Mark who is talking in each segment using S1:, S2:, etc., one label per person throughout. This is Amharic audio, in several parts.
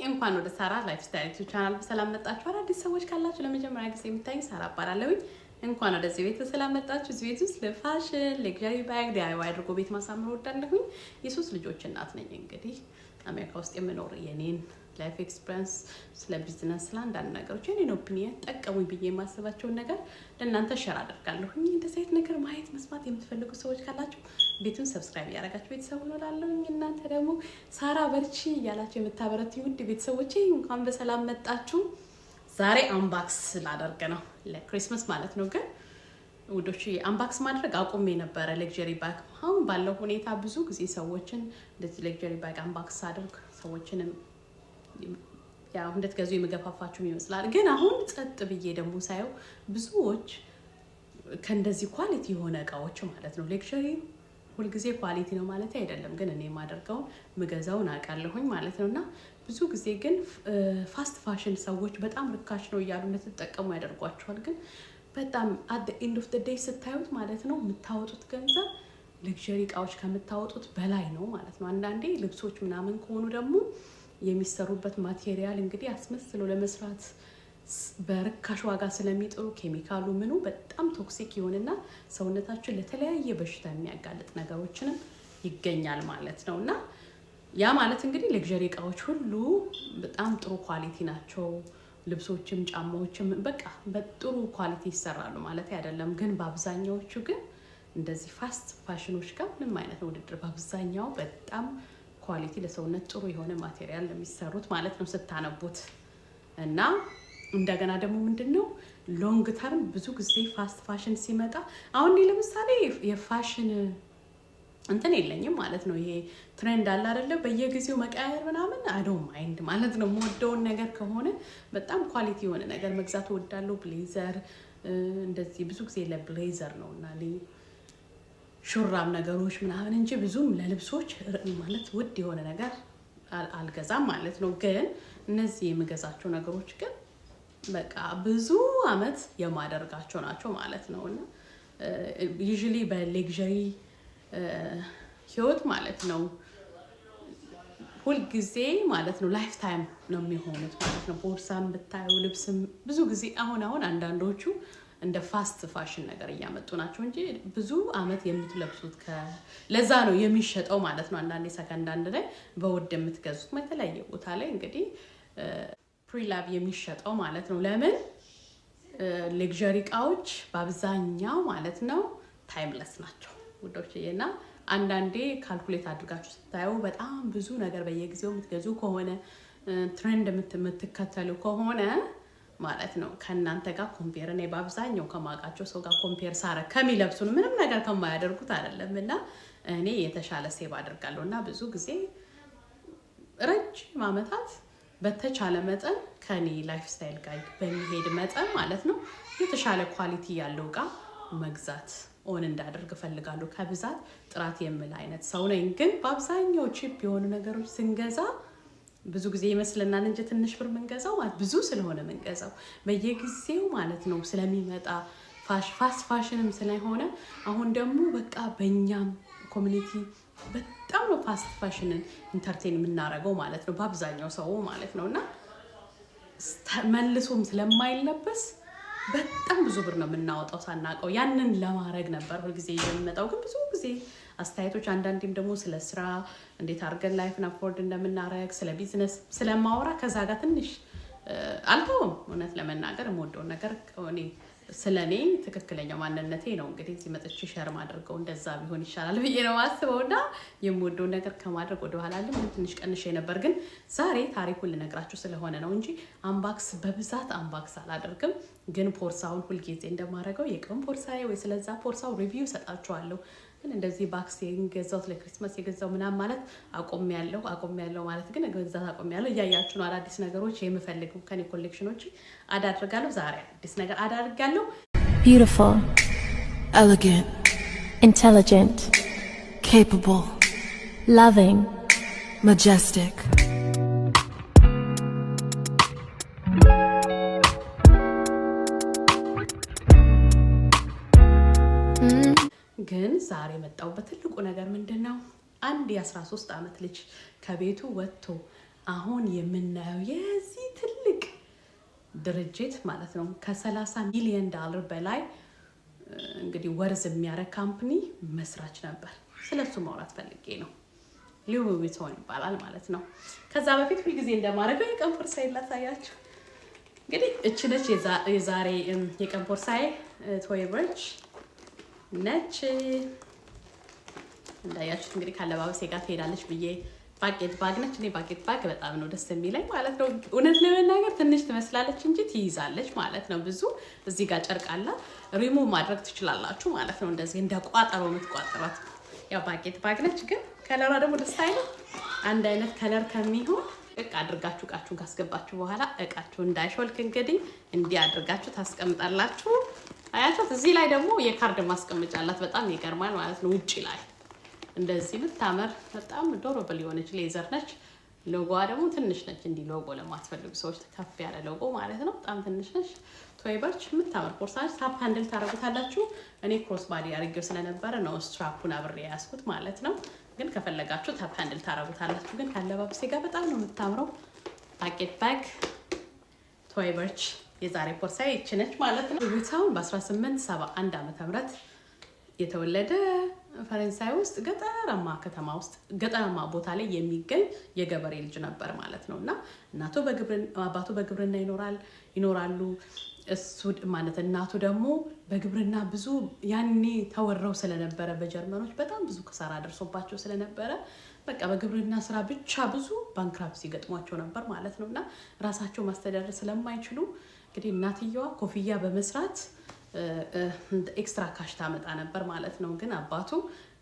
S1: እንኳን ወደ ሳራ ላይፍ ስታይል ቻናል በሰላም መጣችሁ። አዲስ ሰዎች ካላችሁ ለመጀመሪያ ጊዜ የምታዩኝ ሳራ እባላለሁኝ። እንኳን ወደዚህ ቤት በሰላም መጣችሁ። እዚህ ቤት ውስጥ ለፋሽን ለግዣሪ ባግ ዲአይዋይ አድርጎ ቤት ማሳመር ወዳለሁኝ። የሶስት ልጆች እናት ነኝ። እንግዲህ አሜሪካ ውስጥ የምኖር የኔን ላይፍ ኤክስፒሪየንስ ስለ ቢዝነስ ስላንዳንድ ነገሮች የኔን ኦፒኒየን ጠቀሙኝ ብዬ የማስባቸውን ነገር ለእናንተ ሼር አደርጋለሁኝ። እንደዚህ አይነት ነገር ማየት መስማት የምትፈልጉ ሰዎች ካላችሁ ቤቱን ሰብስክራይብ ያደረጋችሁ ቤተሰብ ሆኖላለሁኝ። እናንተ ደግሞ ሳራ በርቺ እያላችሁ የምታበረቱኝ ውድ ቤተሰቦቼ እንኳን በሰላም መጣችሁ። ዛሬ አንባክስ ላደርግ ነው ለክሪስማስ ማለት ነው። ግን ውዶች አንባክስ ማድረግ አቁሜ ነበረ ለግዠሪ ባግ። አሁን ባለው ሁኔታ ብዙ ጊዜ ሰዎችን እንደዚህ ለግዠሪ ባግ አንባክስ አድርግ ሰዎችንም ያው እንደተገዙ የመገፋፋችሁ ይመስላል። ግን አሁን ጸጥ ብዬ ደግሞ ሳየው ብዙዎች ከእንደዚህ ኳሊቲ የሆነ እቃዎች ማለት ነው ለግዠሪ ሁሉ ጊዜ ኳሊቲ ነው ማለት አይደለም፣ ግን እኔ ማደርገው ምገዛውን አቃለሁኝ ማለት ነውና ብዙ ጊዜ ግን ፋስት ፋሽን ሰዎች በጣም ርካሽ ነው እያሉ እንደተጠቀሙ ያደርጓቸዋል። ግን በጣም at the end of the day ስታዩት ማለት ነው የምታወጡት ገንዘብ ለግዠሪ እቃዎች ከምታወጡት በላይ ነው ማለት ነው። አንዳንዴ ልብሶች ምናምን ከሆኑ ደግሞ የሚሰሩበት ማቴሪያል እንግዲህ አስመስሎ ለመስራት በርካሽ ዋጋ ስለሚጥሩ ኬሚካሉ ምኑ በጣም ቶክሲክ ይሆንና ሰውነታችን ለተለያየ በሽታ የሚያጋልጥ ነገሮችን ይገኛል ማለት ነውና ያ ማለት እንግዲህ ለግዠሪ እቃዎች ሁሉ በጣም ጥሩ ኳሊቲ ናቸው። ልብሶችም ጫማዎችም በቃ በጥሩ ኳሊቲ ይሰራሉ ማለት አይደለም። ግን በአብዛኛዎቹ ግን እንደዚህ ፋስት ፋሽኖች ጋር ምንም አይነት ውድድር በአብዛኛው በጣም ኳሊቲ ለሰውነት ጥሩ የሆነ ማቴሪያል የሚሰሩት ማለት ነው ስታነቡት። እና እንደገና ደግሞ ምንድነው ሎንግ ተርም ብዙ ጊዜ ፋስት ፋሽን ሲመጣ አሁን ለምሳሌ የፋሽን እንትን የለኝም ማለት ነው። ይሄ ትሬንድ አለ አይደለ በየጊዜው መቀያየር ምናምን አይ ዶንት ማይንድ ማለት ነው። የምወደውን ነገር ከሆነ በጣም ኳሊቲ የሆነ ነገር መግዛት እወዳለሁ። ብሌዘር እንደዚህ ብዙ ጊዜ ለብሌዘር ነውና ሹራብ ነገሮች ምናምን እንጂ ብዙም ለልብሶች ማለት ውድ የሆነ ነገር አልገዛም ማለት ነው። ግን እነዚህ የምገዛቸው ነገሮች ግን በቃ ብዙ አመት የማደርጋቸው ናቸው ማለት ነውና ዩዥሊ በለግዠሪ ህይወት ማለት ነው ሁሉ ጊዜ ማለት ነው ላይፍ ታይም ነው የሚሆኑት ማለት ነው። ቦርሳም ብታዩ ልብስም ብዙ ጊዜ አሁን አንዳንዶቹ እንደ ፋስት ፋሽን ነገር እያመጡ ናቸው እንጂ ብዙ አመት የምትለብሱት ለዛ ነው የሚሸጠው ማለት ነው። አንዳንዴ ሰከንድ አንድ ላይ በውድ የምትገዙት የተለያየ ቦታ ላይ እንግዲህ ፕሪላቭ የሚሸጠው ማለት ነው። ለምን ለግዠሪ እቃዎች በአብዛኛው ማለት ነው ታይምለስ ናቸው ውዶችዬና አንዳንዴ ካልኩሌት አድርጋችሁ ስታዩ በጣም ብዙ ነገር በየጊዜው የምትገዙ ከሆነ ትሬንድ የምትከተሉ ከሆነ ማለት ነው ከናንተ ጋር ኮምፔር እኔ በአብዛኛው ከማውቃቸው ሰው ጋር ኮምፔር ሳረ ከሚለብሱን ምንም ነገር ከማያደርጉት አይደለምና እኔ የተሻለ ሴቭ አድርጋለሁና ብዙ ጊዜ ረጅም አመታት በተቻለ መጠን ከኔ ላይፍ ስታይል ጋር በሚሄድ መጠን ማለት ነው የተሻለ ኳሊቲ ያለው ጋር መግዛት ኦን እንዳደርግ ፈልጋለሁ። ከብዛት ጥራት የምል አይነት ሰው ነኝ። ግን በአብዛኛው ቺፕ የሆኑ ነገሮች ስንገዛ ብዙ ጊዜ ይመስልናል እንጂ ትንሽ ብር መንገዛው ማለት ብዙ ስለሆነ መንገዛው በየጊዜው ማለት ነው ስለሚመጣ ፋስት ፋሽንም ስለሆነ አሁን ደግሞ በቃ በእኛም ኮሚኒቲ በጣም ነው ፋስት ፋሽንን ኢንተርቴን የምናደርገው ማለት ነው በአብዛኛው ሰው ማለት ነውና መልሶም ስለማይለበስ በጣም ብዙ ብር ነው የምናወጣው ሳናቀው። ያንን ለማድረግ ነበር ሁሉ ጊዜ የሚመጣው። ግን ብዙ ጊዜ አስተያየቶች አንዳንዴም ደግሞ ስለ ስራ እንዴት አድርገን ላይፍን አፎርድ እንደምናረግ ስለ ቢዝነስ ስለማወራ ከዛ ጋር ትንሽ አልተውም። እውነት ለመናገር የምወደውን ነገር እኔ ስለኔ ትክክለኛው ማንነቴ ነው እንግዲህ እዚህ መጥቼ ሼር ማድረገው እንደዛ ቢሆን ይሻላል ብዬ ነው ማስበውና የምወደውን ነገር ከማድረግ ወደ ኋላ አለም ትንሽ ቀንሼ ነበር። ግን ዛሬ ታሪኩን ልነግራችሁ ስለሆነ ነው እንጂ አንባክስ በብዛት አንባክስ አላደርግም። ግን ፖርሳውን ሁሉ ጊዜ እንደማረገው የቀን ፖርሳዬ ወይ ስለዛ ፖርሳው ሪቪው ሰጣችኋለሁ። ግን እንደዚህ ባክስ የገዛው ለክሪስማስ የገዛው ምናምን ማለት አቆሚያለሁ ማለት ግን ገዛት አቆሚያለሁ። እያያችሁ ነው አዳዲስ ነገሮች የምፈልገው ከኔ ኮሌክሽኖች አዳርጋለሁ። ዛሬ አዲስ ነገር አዳርጋለሁ።
S2: Beautiful, elegant, intelligent, capable, loving, majestic.
S1: ግን ዛሬ መጣው በትልቁ ነገር ምንድነው አንድ የ13 አመት ልጅ ከቤቱ ወጥቶ አሁን የምናየው የዚህ ትልቅ ድርጅት ማለት ነው ከ$30 ሚሊዮን በላይ እንግዲህ ወርዝ የሚያረግ ካምፓኒ መስራች ነበር። ስለሱ ማውራት ፈልጌ ነው። ሉዊ ቪቶን ይባላል ማለት ነው። ከዛ በፊት ሁሉ ጊዜ እንደማረገው የቀን ቦርሳዬን ላሳያችሁ። እንግዲህ እቺ ነች የዛሬ የቀን ቦርሳዬ ቶይ በርች ነች። እንዳያችሁት እንግዲህ ካለባበሴ ጋር ትሄዳለች ብዬ ባኬት ባግ ነች። እኔ ባኬት ባግ በጣም ነው ደስ የሚለኝ ማለት ነው። እውነት ለመናገር ትንሽ ትመስላለች እንጂ ትይዛለች ማለት ነው። ብዙ እዚህ ጋር ጨርቅ አለ፣ ሪሙቭ ማድረግ ትችላላችሁ ማለት ነው። እንደዚህ እንደ ቋጠሮ የምትቋጥሯት ያው ባኬት ባግ ነች። ግን ከለሯ ደግሞ ደስ አይልም? አንድ አይነት ከለር ከሚሆን እቃ አድርጋችሁ እቃችሁን ካስገባችሁ በኋላ እቃችሁ እንዳይሾልክ እንግዲህ እንዲህ አድርጋችሁ ታስቀምጣላችሁ። አያችሁት? እዚህ ላይ ደግሞ የካርድ ማስቀመጫ አላት። በጣም ይገርማል ማለት ነው። ውጪ ላይ እንደዚህ ብታመር በጣም ዶሮብል የሆነች ሌዘር ነች። ሎጎዋ ደግሞ ትንሽ ነች። እንዲህ ሎጎ ለማትፈልጉ ሰዎች ከፍ ያለ ሎጎ ማለት ነው። በጣም ትንሽ ነች። ቶይ በርች የምታምር ቦርሳ ነች። ታፕ ሃንድል ታረጉታላችሁ። እኔ ክሮስ ባዲ አድርጌው ስለነበረ ነው ስትራፑን አብሬ ያስኩት ማለት ነው። ግን ከፈለጋችሁ ታፕ ሃንድል ታረጉታላችሁ። ግን ካለባበሴ ጋር በጣም ነው የምታምረው። ባኬት ባግ ቶይ በርች የዛሬ ቦርሳ ይቺ ነች ማለት ነው። ቪታውን በ1871 ዓ.ም የተወለደ ፈረንሳይ ውስጥ ገጠራማ ከተማ ውስጥ ገጠራማ ቦታ ላይ የሚገኝ የገበሬ ልጅ ነበር ማለት ነው። እና አባቱ በግብርና ይኖራሉ። እሱ ማለት እናቱ ደግሞ በግብርና ብዙ ያኔ ተወረው ስለነበረ በጀርመኖች በጣም ብዙ ክሳራ ደርሶባቸው ስለነበረ በቃ በግብርና ስራ ብቻ ብዙ ባንክራፕሲ ገጥሟቸው ነበር ማለት ነው። እና ራሳቸው ማስተዳደር ስለማይችሉ እንግዲህ እናትየዋ ኮፍያ በመስራት ኤክስትራ ካሽ ታመጣ ነበር ማለት ነው። ግን አባቱ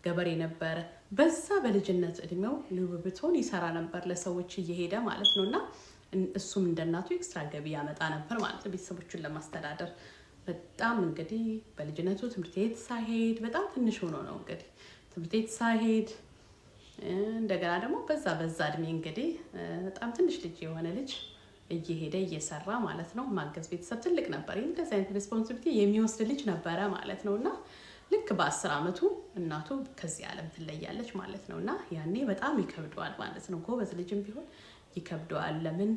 S1: ገበሬ ነበር። በዛ በልጅነት እድሜው ሉዊ ቪቶን ይሰራ ነበር ለሰዎች እየሄደ ማለት ነውና እሱም እንደናቱ ኤክስትራ ገቢ ያመጣ ነበር ማለት ነው ቤተሰቦቹን ለማስተዳደር። በጣም እንግዲህ በልጅነቱ ትምህርት ቤት ሳይሄድ በጣም ትንሽ ሆኖ ነው እንግዲህ ትምህርት ቤት ሳይሄድ እንደገና ደግሞ በዛ እድሜ እንግዲህ በጣም ትንሽ ልጅ የሆነ ልጅ እየሄደ እየሰራ ማለት ነው ማገዝ ቤተሰብ ትልቅ ነበር። እንደዚህ አይነት ሪስፖንሲቢሊቲ የሚወስድ ልጅ ነበረ ማለት ነውና ልክ በ10 ዓመቱ እናቱ ከዚህ ዓለም ትለያለች ማለት ነውና ያኔ በጣም ይከብደዋል ማለት ነው። ጎበዝ ልጅም ቢሆን ይከብደዋል። ለምን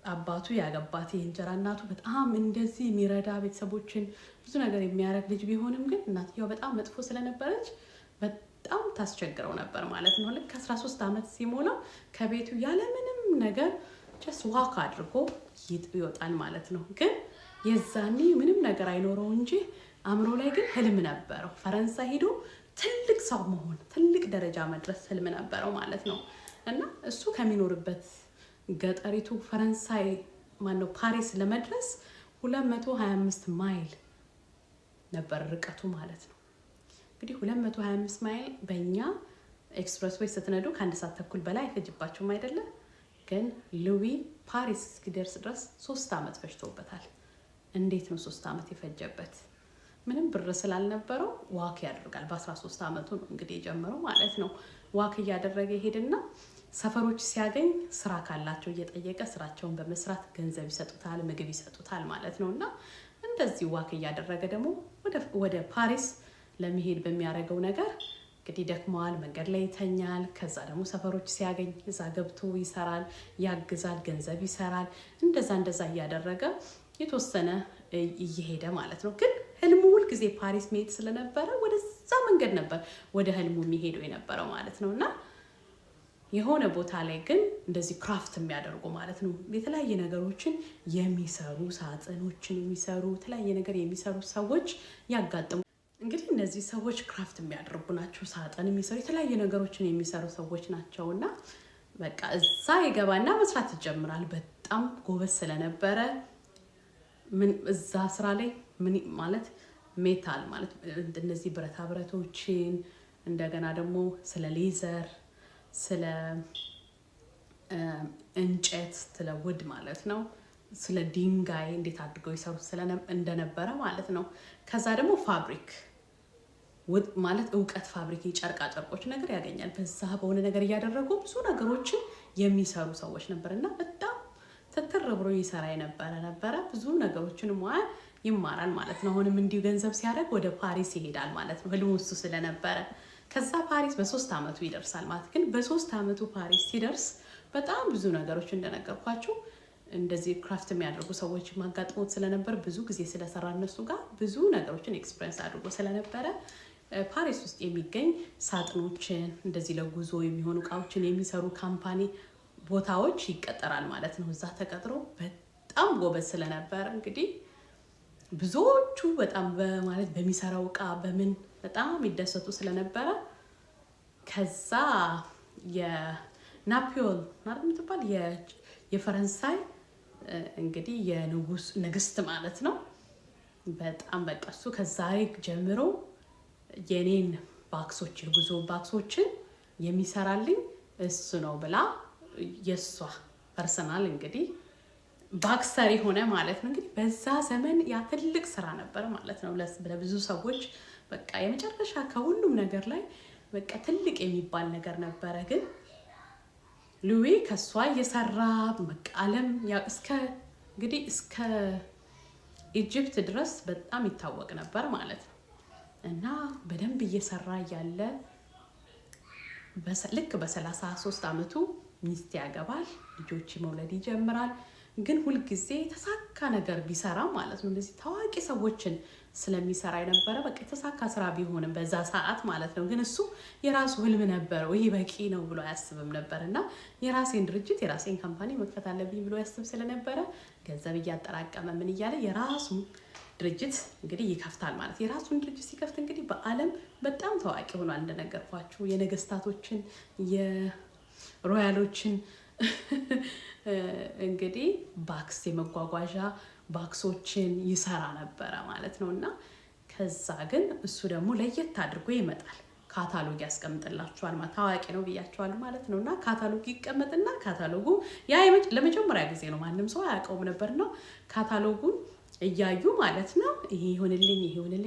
S1: አባቱ ያገባት የእንጀራ እናቱ በጣም እንደዚህ የሚረዳ ቤተሰቦችን ብዙ ነገር የሚያረግ ልጅ ቢሆንም ግን እናትየው በጣም መጥፎ ስለነበረች በጣም ታስቸግረው ነበር ማለት ነው። ልክ 13 ዓመት ሲሞላው ከቤቱ ያለ ምንም ነገር ጀስት ዋክ አድርጎ ይወጣል ማለት ነው። ግን የዛኔ ምንም ነገር አይኖረው እንጂ አእምሮ ላይ ግን ህልም ነበረው። ፈረንሳይ ሄዶ ትልቅ ሰው መሆን ትልቅ ደረጃ መድረስ ህልም ነበረው ማለት ነው። እና እሱ ከሚኖርበት ገጠሪቱ ፈረንሳይ ማነው ፓሪስ ለመድረስ 225 ማይል ነበር ርቀቱ ማለት ነው። እንግዲህ 225 ማይል በእኛ ኤክስፕረስ ዌይ ስትነዱ ከ1 ሰዓት ተኩል በላይ አይፈጅባችሁም አይደለም? ግን ሉዊ ፓሪስ እስኪደርስ ድረስ 3 ዓመት ፈጅቶበታል። እንዴት ነው 3 ዓመት የፈጀበት? ምንም ብር ስላልነበረው ዋክ ያደርጋል። በ13 ዓመቱ ነው እንግዲህ የጀመረው ማለት ነው። ዋክ እያደረገ ይሄድና ሰፈሮች ሲያገኝ ስራ ካላቸው እየጠየቀ ስራቸውን በመስራት ገንዘብ ይሰጡታል፣ ምግብ ይሰጡታል ማለት ነውና እንደዚህ ዋክ እያደረገ ደግሞ ወደ ፓሪስ ለመሄድ በሚያደርገው ነገር እንግዲህ ደክመዋል፣ መንገድ ላይ ይተኛል። ከዛ ደግሞ ሰፈሮች ሲያገኝ እዛ ገብቶ ይሰራል፣ ያግዛል፣ ገንዘብ ይሰራል። እንደዛ እያደረገ የተወሰነ እየሄደ ማለት ነው። ግን ህልሙ ሁል ጊዜ ፓሪስ መሄድ ስለነበረ ወደዛ መንገድ ነበር ወደ ህልሙ የሚሄደው የነበረው ማለት ነውና የሆነ ቦታ ላይ ግን እንደዚህ ክራፍት የሚያደርጉ ማለት ነው የተለያየ ነገሮችን የሚሰሩ ሳጥኖችን የሚሰሩ የተለያየ ነገር የሚሰሩ ሰዎች ያጋጥሙ። እንግዲህ እነዚህ ሰዎች ክራፍት የሚያደርጉ ናቸው። ሳጥን የሚሰሩ የተለያየ ነገሮችን የሚሰሩ ሰዎች ናቸውና በቃ እዛ ይገባና መስራት ይጀምራል። በጣም ጎበዝ ስለነበረ ምን እዛ ስራ ላይ ምን ማለት ሜታል ማለት እነዚህ ብረታ ብረቶችን እንደገና ደግሞ ስለ ሌዘር ስለ እንጨት ስለ ውድ ማለት ነው ስለ ድንጋይ እንዴት አድርገው ይሰሩ እንደነበረ ማለት ነው። ከዛ ደግሞ ፋብሪክ ውድ ማለት ዕውቀት ፋብሪክ የጨርቃ ጨርቆች ነገር ያገኛል። በዛ በሆነ ነገር እያደረጉ ብዙ ነገሮችን የሚሰሩ ሰዎች ነበርና በጣም ተተረብሮ ይሰራ የነበረ ብዙ ነገሮችን ይማራል ማለት ነው። አሁንም እንዲሁ ገንዘብ ሲያደርግ ወደ ፓሪስ ይሄዳል ማለት ነው ህልሙ እሱ ስለነበረ። ከዛ ፓሪስ በ3 ዓመቱ ይደርሳል ማለት ግን በ3 ዓመቱ ፓሪስ ሲደርስ በጣም ብዙ ነገሮች እንደነገርኳችሁ እንደዚህ ክራፍት የሚያደርጉ ሰዎች ማጋጥሞት ስለነበር ብዙ ጊዜ ስለሰራ እነሱ ጋር ብዙ ነገሮችን ኤክስፒሪየንስ አድርጎ ስለነበረ ፓሪስ ውስጥ የሚገኝ ሳጥኖችን እንደዚህ ለጉዞ የሚሆኑ እቃዎችን የሚሰሩ ካምፓኒ ቦታዎች ይቀጠራል ማለት ነው። እዛ ተቀጥሮ በጣም ጎበዝ ስለነበረ እንግዲህ ብዙዎቹ በጣም በማለት በሚሰራው እቃ በምን በጣም ይደሰቱ ስለነበረ ከዛ የናፖሊዮን ማለት ምትባል የፈረንሳይ እንግዲህ የንጉስ ንግስት ማለት ነው በጣም በቃ እሱ ከዛሬ ጀምሮ የኔን ባክሶች የጉዞ ባክሶችን የሚሰራልኝ እሱ ነው ብላ የሷ ፐርሰናል እንግዲህ ባክሰሪ ሆነ ማለት ነው። እንግዲህ በዛ ዘመን ያ ትልቅ ስራ ነበር ማለት ነው ለብዙ ሰዎች በቃ የመጨረሻ ከሁሉም ነገር ላይ በቃ ትልቅ የሚባል ነገር ነበረ። ግን ሉዊ ከሷ እየሰራ በቃ ዓለም እስከ እንግዲህ እስከ ኢጂፕት ድረስ በጣም ይታወቅ ነበር ማለት ነው። እና በደንብ እየሰራ ያለ ልክ በ33 አመቱ ሚስት ያገባል፣ ልጆች መውለድ ይጀምራል። ግን ሁሉ ጊዜ ተሳካ ነገር ቢሰራ ማለት ነው እንደዚህ ታዋቂ ሰዎችን ስለሚሰራ የነበረ በቃ ተሳካ ስራ ቢሆንም በዛ ሰዓት ማለት ነው። ግን እሱ የራሱ ህልም ነበረው ይሄ በቂ ነው ብሎ አያስብም ነበርና የራሴን ድርጅት የራሴን ካምፓኒ መክፈት አለብኝ ብሎ ያስብ ስለነበረ ገንዘብ እያጠራቀመ ምን እያለ የራሱ ድርጅት እንግዲህ ይከፍታል ማለት የራሱን ድርጅት ሲከፍት እንግዲህ በአለም በጣም ታዋቂ ሆኗል። እንደነገርኳችሁ የነገስታቶችን የሮያሎችን እንግዲህ ባክስ የመጓጓዣ ባክሶችን ይሰራ ነበር ማለት ነውና ከዛ ግን እሱ ደግሞ ለየት አድርጎ ይመጣል። ካታሎግ ያስቀምጥላችኋል ማለት ታዋቂ ነው ብያችኋለሁ ማለት ነውና ካታሎግ ይቀመጥና ካታሎጉ ያ ለመጀመሪያ ጊዜ ነው ማንንም ሰው አያውቀውም ነበርና ካታሎጉን እያዩ ማለት ነው ይሄ ይሁንልኝ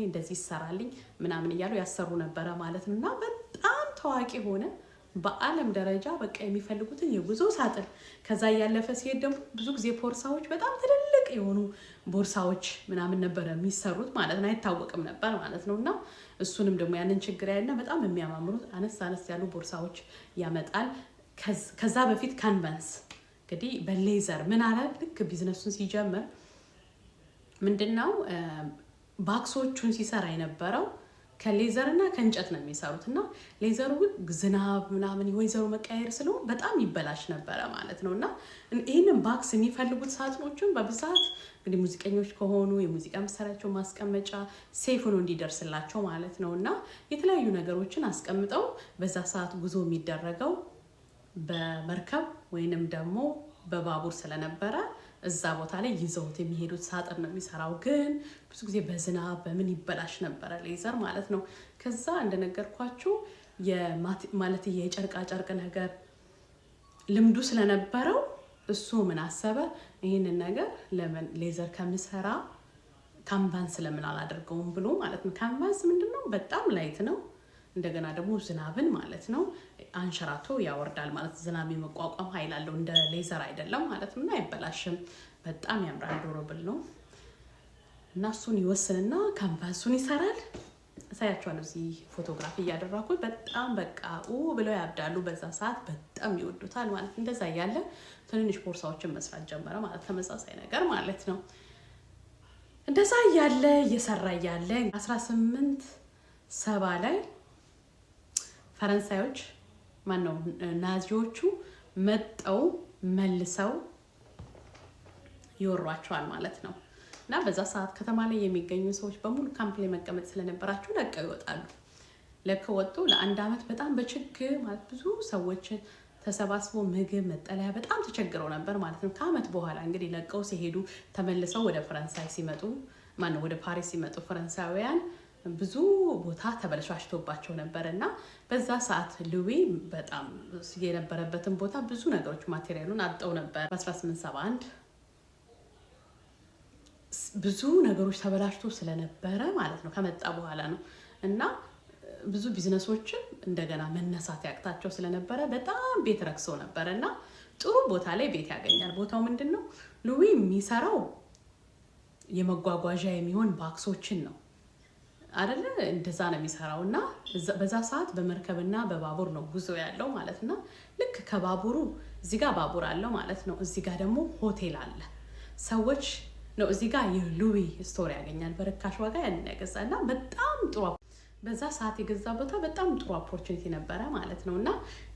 S1: እንደዚህ ይሰራልኝ ምናምን እያሉ ያሰሩ ነበር ማለት ነውና በጣም ታዋቂ ሆነ በአለም ደረጃ በቃ የሚፈልጉትን የጉዞ ሳጥን ከዛ ያለፈ ሲሄድ ደግሞ ብዙ ጊዜ ቦርሳዎች በጣም ትልልቅ የሆኑ ቦርሳዎች ምናምን ነበር የሚሰሩት ማለት ነው አይታወቅም ነበር ማለት ነውና እሱንም ደግሞ ያንን ችግር ያለና በጣም የሚያማምሩት አነስ ያሉ ቦርሳዎች ያመጣል። ከዛ በፊት ካንቫስ እንግዲህ በሌዘር ምን አለ ልክ ቢዝነሱን ሲጀምር ምንድነው ባክሶቹን ሲሰራ የነበረው ከሌዘርና ከእንጨት ነው የሚሰሩትና ሌዘሩ ዝናብ ምናምን ወይዘሩ መቀየር ስለሆነ በጣም ይበላሽ ነበር ማለት ነውና ይሄንን ባክስ የሚፈልጉት ሳጥኖችን በብዛት እንግዲህ ሙዚቀኞች ከሆኑ የሙዚቃ መሳሪያቸው ማስቀመጫ ሴፍ ሆኖ እንዲደርስላቸው ማለት ነውና የተለያዩ ነገሮችን አስቀምጠው በዛ ሰዓት ጉዞ የሚደረገው በመርከብ ወይንም ደግሞ በባቡር ስለነበረ እዛ ቦታ ላይ ይዘውት የሚሄዱት ሳጥን ነው የሚሰራው። ግን ብዙ ጊዜ በዝናብ በምን ይበላሽ ነበር ሌዘር ማለት ነው። ከዛ እንደነገርኳችሁ ማለት የጨርቃ ጨርቅ ነገር ልምዱ ስለነበረው እሱ ምን አሰበ ይሄንን ነገር ለምን ሌዘር ከምሰራ ካንቫስ ለምን አላደርገውም ብሎ ማለት ነው። ካንቫስ ምንድነው በጣም ላይት ነው እንደገና ደግሞ ዝናብን ማለት ነው አንሸራቶ ያወርዳል ማለት ዝናብ የመቋቋም ኃይል አለው እንደ ሌዘር አይደለም ማለት ነው። እና አይበላሽም በጣም ያምራል ዱራብል ነው። እና እሱን ይወስንና ካንቫሱን ይሰራል። አሳያችኋለሁ እዚህ ፎቶግራፊ እያደረኩት በጣም በቃ ብለው ያብዳሉ በዛ ሰዓት በጣም ይወዱታል ማለት እንደዛ ያለ ትንንሽ ቦርሳዎችን መስራት ጀመረ ማለት ተመሳሳይ ነገር ማለት ነው። እንደዛ ያለ እየሰራ ያለ 1870 ላይ ፈረንሳዮች ማነው ናዚዎቹ መጣው መልሰው ይወሯቸዋል ማለት ነው። እና በዛ ሰዓት ከተማ ላይ የሚገኙ ሰዎች በሙሉ ካምፕ ላይ መቀመጥ ስለነበራቸው ለቀው ይወጣሉ። ለቀው ወጡ ለአንድ አመት በጣም በችግር ማለት ብዙ ሰዎች ተሰባስበው ምግብ መጠለያ በጣም ተቸግረው ነበር ማለት ነው። ከአመት በኋላ እንግዲህ ለቀው ሲሄዱ ተመልሰው ወደ ፈረንሳይ ሲመጡ ማነው ወደ ፓሪስ ሲመጡ ፈረንሳውያን ብዙ ቦታ ተበላሽቶባቸው ነበርና በዛ ሰዓት ሉዊ በጣም የነበረበትን ቦታ ብዙ ነገሮች ማቴሪያሉን አጣው ነበር። በ1871 ብዙ ነገሮች ተበላሽቶ ስለነበረ ማለት ነው ከመጣ በኋላ ነው። እና ብዙ ቢዝነሶችን እንደገና መነሳት ያቅታቸው ስለነበረ በጣም ቤት ረክሰው ነበርና ጥሩ ቦታ ላይ ቤት ያገኛል። ቦታው ምንድነው ሉዊ የሚሰራው የመጓጓዣ የሚሆን ባክሶችን ነው አይደለ እንደዛ ነው የሚሰራውና በዛ ሰዓት በመርከብና በባቡር ነው ጉዞ ያለው ማለትና ልክ ከባቡሩ እዚህ ጋር ባቡር አለው ማለት ነው እዚህ ጋር ደግሞ ሆቴል አለ ሰዎች ነው እዚህ ጋር የሉዊ ስቶሪ ያገኛል በርካሽ ዋጋ ያነገዛና በጣም ጥሩ በዛ ሰዓት የገዛ ቦታ በጣም ጥሩ ኦፖርቹኒቲ ነበረ ማለት ነውና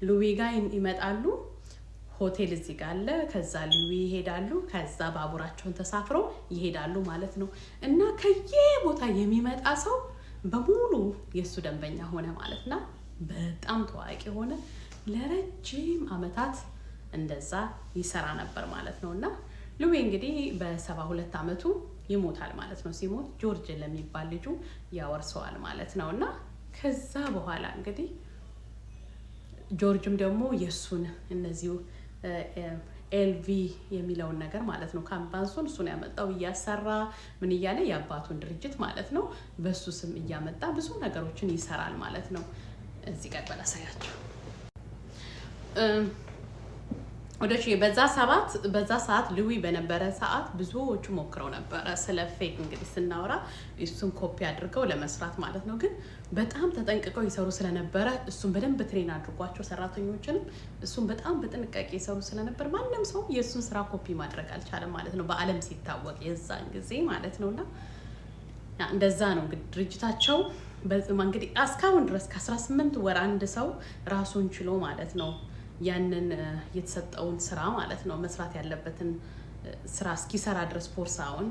S1: ሉዊ ጋር ይመጣሉ ሆቴል እዚህ ጋር አለ ከዛ ሉዊ ይሄዳሉ ከዛ ባቡራቸውን ተሳፍረው ይሄዳሉ ማለት ነው እና ከየቦታ የሚመጣ ሰው በሙሉ የሱ ደንበኛ ሆነ ማለትና በጣም ታዋቂ ሆነ ለረጅም አመታት እንደዛ ይሰራ ነበር ማለት ነውና ሉዊ እንግዲህ በ72 አመቱ ይሞታል ማለት ነው ሲሞት ጆርጅ ለሚባል ልጁ ያወርሰዋል ማለት ነውና ከዛ በኋላ እንግዲህ ጆርጅም ደግሞ የሱን እነዚሁ ኤልቪ የሚለውን ነገር ማለት ነው ካምፓንሱን እሱን ያመጣው ያሰራ ምን ይያለ ያባቱን ድርጅት ማለት ነው በሱ ስም እያመጣ ብዙ ነገሮችን ይሰራል ማለት ነው እዚህ ጋር ባላሳያችሁ ወደሽ በዛ ሰዓት ሉዊ በነበረ ሰዓት ብዙዎቹ ሞክረው ነበር ስለ ፌክ እንግዲህ ስናወራ እሱን ኮፒ አድርገው ለመስራት ማለት ነው ግን በጣም ተጠንቅቀው ይሰሩ ስለነበረ እሱን በደንብ ትሬን አድርጓቸው ሰራተኞችንም እሱን በጣም በጥንቃቄ ይሰሩ ስለነበር ማንንም ሰው የሱን ስራ ኮፒ ማድረግ አልቻለም ማለት ነው በአለም ሲታወቅ የዛን ጊዜ ማለት ነውና እንደዛ ነው እንግዲህ ድርጅታቸው በዚህ እንግዲህ እስካሁን ድረስ ከ18 ወር አንድ ሰው ራሱን ችሎ ማለት ነው ያንን የተሰጠውን ስራ ማለት ነው መስራት ያለበትን ስራ እስኪሰራ ድረስ ፖርሳውን